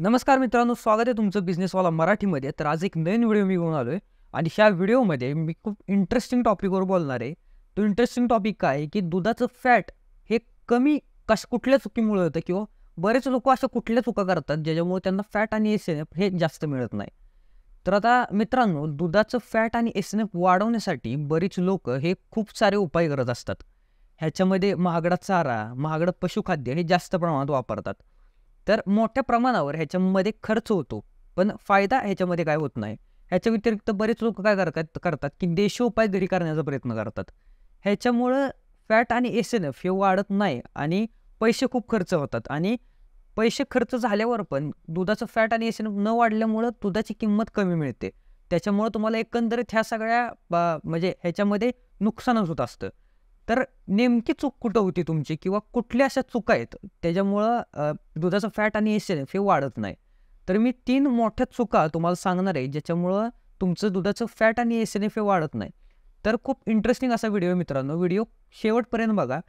नमस्कार मित्रांनो, स्वागत आहे तुमचं बिझनेसवाला मराठीमध्ये. तर आज एक नवीन व्हिडिओ मी घेऊन आलोय आणि ह्या व्हिडिओमध्ये मी खूप इंटरेस्टिंग टॉपिकवर बोलणार आहे. तो इंटरेस्टिंग टॉपिक काय आहे, की दुधाचं फॅट हे कमी कुठल्या चुकीमुळे होतं किंवा बरेच लोकं अशा कुठल्या चुका करतात ज्याच्यामुळे त्यांना फॅट आणि एस-एन-एफ हे जास्त मिळत नाही. तर आता मित्रांनो, दुधाचं फॅट आणि एस-एन-एफ वाढवण्यासाठी बरीच लोकं हे खूप सारे उपाय करत असतात. ह्याच्यामध्ये महागडा चारा, महागडं पशुखाद्य हे जास्त प्रमाणात वापरतात. तर मोठ्या प्रमाणावर ह्याच्यामध्ये खर्च होतो, पण फायदा ह्याच्यामध्ये काय होत नाही. ह्याच्या व्यतिरिक्त बरेच लोकं काय करतात, की देशी उपाय घरी करण्याचा प्रयत्न करतात. ह्याच्यामुळं फॅट आणि एस-एन-एफ हे वाढत नाही आणि पैसे खूप खर्च होतात आणि पैसे खर्च झाल्यावर पण दुधाचं फॅट आणि एस-एन-एफ न वाढल्यामुळं दुधाची किंमत कमी मिळते. त्याच्यामुळं तुम्हाला एकंदरीत ह्या सगळ्या म्हणजे ह्याच्यामध्ये नुकसानच होत असतं. तर नेमकी चूक कुठं होती तुमची किंवा कुठल्या अशा चुका आहेत त्याच्यामुळं दुधाचं फॅट आणि एस-एन-एफ हे वाढत नाही. तर मी 3 मोठ्या चुका तुम्हाला सांगणार आहे ज्याच्यामुळं तुमचं दुधाचं फॅट आणि एस-एन-एफ हे वाढत नाही. तर खूप इंटरेस्टिंग असा व्हिडिओ आहे मित्रांनो. व्हिडिओ शेवटपर्यंत बघा.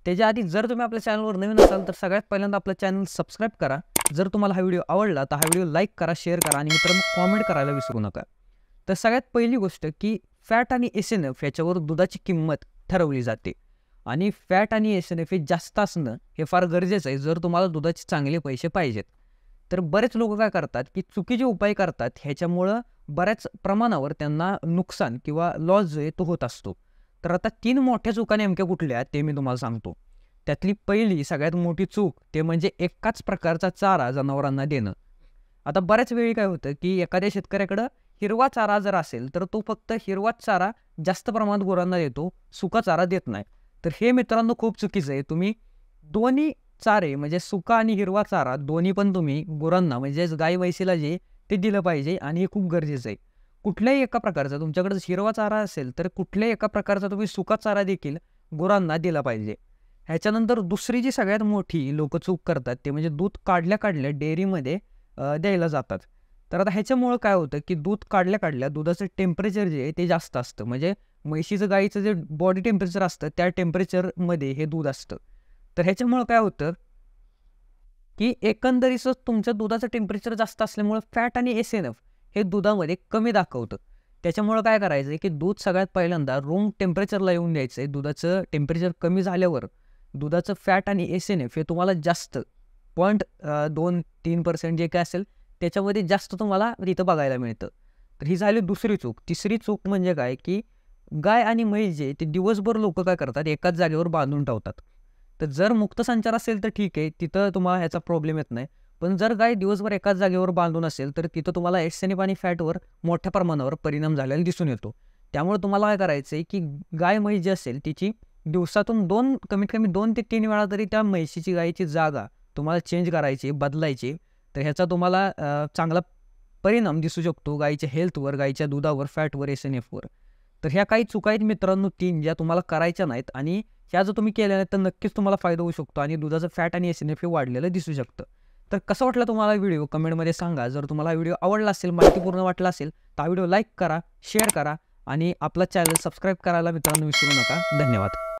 त्याच्या आधी जर तुम्ही आपल्या चॅनलवर नवीन असाल तर सगळ्यात पहिल्यांदा आपलं चॅनल सबस्क्राईब करा. जर तुम्हाला हा व्हिडिओ आवडला तर हा व्हिडिओ लाईक करा, शेअर करा आणि मित्रांनो कॉमेंट करायला विसरू नका. तर सगळ्यात पहिली गोष्ट की फॅट आणि एस-एन-एफ याच्यावर दुधाची किंमत ठरवली जाते आणि फॅट आणि एस-एन-एफ हे जास्त असणं हे फार गरजेचं आहे जर तुम्हाला दुधाचे चांगले पैसे पाहिजेत. तर बरेच लोकं काय करतात, की चुकीचे उपाय करतात. ह्याच्यामुळं बऱ्याच प्रमाणावर त्यांना नुकसान किंवा लॉस जो आहे तो होत असतो. तर आता 3 मोठ्या चुका नेमक्या कुठल्या आहेत ते मी तुम्हाला सांगतो. त्यातली पहिली सगळ्यात मोठी चूक ते म्हणजे एकाच प्रकारचा चारा जनावरांना देणं. आता बऱ्याच वेळी काय होतं, की एखाद्या शेतकऱ्याकडं हिरवा चारा जर असेल, तर तो फक्त हिरवाच चारा जास्त प्रमाणात गुरांना देतो, सुका चारा देत नाही. तर हे मित्रांनो खूप चुकीचं आहे. तुम्ही दोन्ही चारे म्हणजे सुका आणि हिरवा चारा दोन्ही पण तुम्ही गुरांना म्हणजेच गाई म्हैसीला जे ते दिलं पाहिजे आणि हे खूप गरजेचं आहे. कुठल्याही एका प्रकारचा तुमच्याकडे हिरवा चारा असेल, तर कुठल्याही एका प्रकारचा तुम्ही सुका चारा देखील गुरांना दिला पाहिजे. ह्याच्यानंतर दुसरी जी सगळ्यात मोठी लोकं चूक करतात, ते म्हणजे दूध काढल्या-काढल्या डेअरीमध्ये द्यायला जातात. तर आता ह्याच्यामुळं काय होतं, की दूध काढल्या-काढल्या दुधाचं टेम्परेचर जे आहे ते जास्त असतं. म्हणजे म्हैशीचं गाईचं जे बॉडी टेम्परेचर असतं त्या टेम्परेचरमध्ये हे दूध असतं. तर ह्याच्यामुळं काय होतं, की एकंदरीतच तुमच्या दुधाचं टेम्परेचर जास्त असल्यामुळं फॅट आणि एस-एन-एफ हे दुधामध्ये कमी दाखवतं. त्याच्यामुळं काय करायचं आहे, की दूध सगळ्यात पहिल्यांदा रूम टेम्परेचरला येऊन द्यायचं आहे. दुधाचं टेम्परेचर कमी झाल्यावर दुधाचं फॅट आणि एस-एन-एफ हे तुम्हाला जास्त 2-3% जे काय असेल त्याच्यामध्ये जास्त तुम्हाला तिथं बघायला मिळतं. तर ही झाली दुसरी चूक. तिसरी चूक म्हणजे काय, की गाय आणि म्हैस जे ते दिवसभर लोकं काय करतात एकाच जागेवर बांधून ठेवतात. तर जर मुक्त संचार असेल तर ठीक आहे, तिथं तुम्हाला ह्याचा प्रॉब्लेम येत नाही. पण जर गाय दिवसभर एकाच जागेवर बांधून असेल, तर तिथं तुम्हाला एस-एन-एफ आणि फॅटवर मोठ्या प्रमाणावर परिणाम झालेला दिसून येतो. त्यामुळे तुम्हाला काय करायचं आहे, की गाय म्हैस जी असेल तिची दिवसातून कमीत कमी 2 ते 3 वेळा तरी त्या म्हैशीची गायीची जागा तुम्हाला चेंज करायची, बदलायची. तर ह्याचा तुम्हाला चांगला परिणाम दिसू शकतो गायीच्या हेल्थवर, गायीच्या दुधावर, फॅटवर, एस-एन-एफवर. तर ह्या काही चुका आहेत मित्रांनो 3 ज्या तुम्हाला करायच्या नाहीत आणि ह्या जर तुम्ही केल्या नाहीत तर नक्कीच तुम्हाला फायदा होऊ शकतो आणि दुधाचं फॅट आणि एस-एन-एफ हे वाढलेलं दिसू शकतं. तर कसा वाटला तुम्हाला व्हिडिओ कमेंटमध्ये सांगा. जर तुम्हाला हा व्हिडिओ आवडला असेल, माहितीपूर्ण वाटला असेल, तर हा व्हिडिओ लाईक करा, शेअर करा आणि आपला चॅनल सबस्क्राईब करायला मित्रांनो विसरू नका. धन्यवाद.